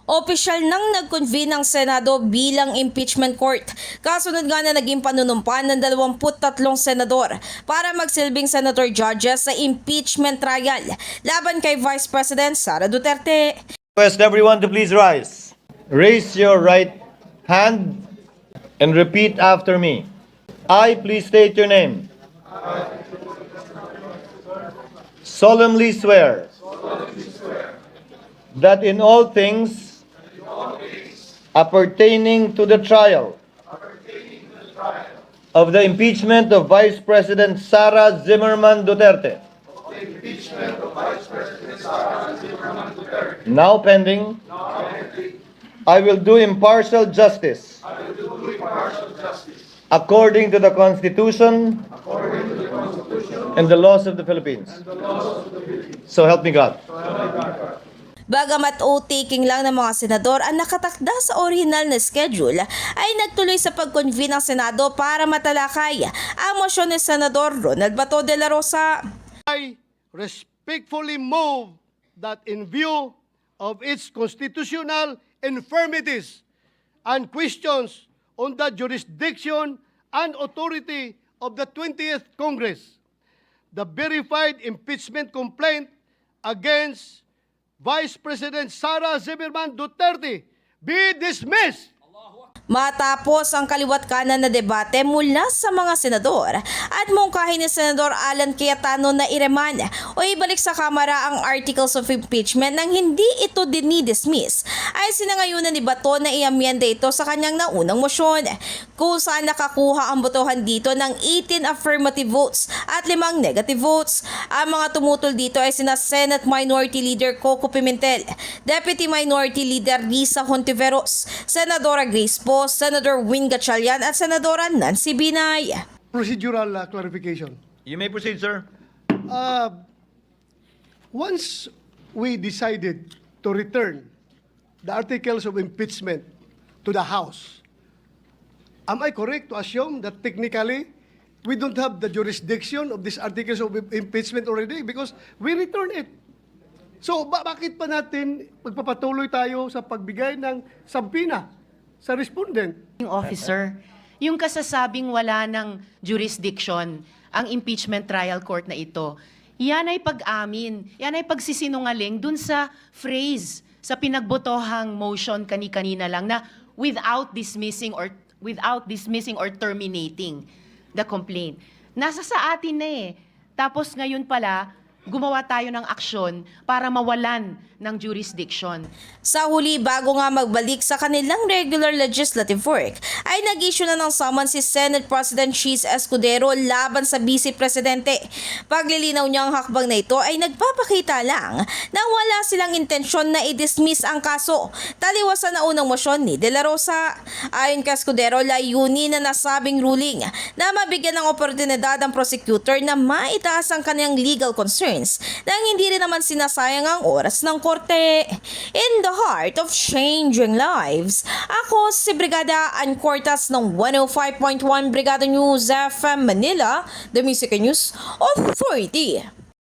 Opisyal nang nag-convene ang Senado bilang impeachment court. Kasunod nga na naging panunumpan ng 23 senador para magsilbing senator judges sa impeachment trial laban kay Vice President Sara Duterte. Request everyone to please rise. Raise your right hand and repeat after me. I, please state your name. Solemnly swear that in all things appertaining to the trial of the impeachment of Vice President Sara Zimmerman Duterte, now pending, I will do impartial justice according to the Constitution and the laws of the Philippines. So help me God. Bagamat o-taking lang ng mga senador ang nakatakda sa orihinal na schedule, ay nagtuloy sa pag-convene ng Senado para matalakay ang motion ni Senador Ronald Bato de la Rosa. I respectfully move that in view of its constitutional infirmities and questions on the jurisdiction and authority of the 20th Congress, the verified impeachment complaint against Vice President Sara Zimmerman Duterte be dismissed. Matapos ang kaliwat kanan na debate mula sa mga senador at mungkahin ni Senador Alan Cayetano na ireman o ibalik sa Kamara ang Articles of Impeachment nang hindi ito dinidismiss, ay sinangayunan ni Bato na iamyenda ito sa kanyang naunang mosyon, kung saan nakakuha ang botohan dito ng 18 affirmative votes at 5 negative votes. Ang mga tumutol dito ay sina Senate Minority Leader Coco Pimentel, Deputy Minority Leader Risa Hontiveros, Senadora Grace Poe, Senator Win Gatchalian at Senadora Nancy Binay. Procedural clarification. You may proceed, sir. Once we decided to return the articles of impeachment to the House, am I correct to assume that technically we don't have the jurisdiction of these articles of impeachment already because we return it? So bakit pa natin magpapatuloy tayo sa pagbigay ng sampina sa respondent? Yung officer, yung kasasabing wala ng jurisdiction ang impeachment trial court na ito, yan ay pag-amin, yan ay pagsisinungaling dun sa phrase, sa pinagbotohang motion kani-kanina lang na without dismissing or terminating the complaint. Nasa sa atin na eh. Tapos ngayon pala, gumawa tayo ng aksyon para mawalan ng jurisdiction. Sa huli, bago nga magbalik sa kanilang regular legislative work, ay nag-issue na ng summons si Senate President Cheese Escudero laban sa Vice Presidente. Paglilinaw niya ang hakbang na ito ay nagpapakita lang na wala silang intensyon na i-dismiss ang kaso, taliwas sa naunang mosyon ni De La Rosa. Ayon kay Escudero, layunin na nasabing ruling na mabigyan ng oportunidad ang prosecutor na maitaas ang kanyang legal concerns nang hindi rin naman sinasayang ang oras ng korte. In the heart of changing lives, ako si Brigada Ann Cortas ng 105.1 Brigada News FM Manila, the Music News Authority.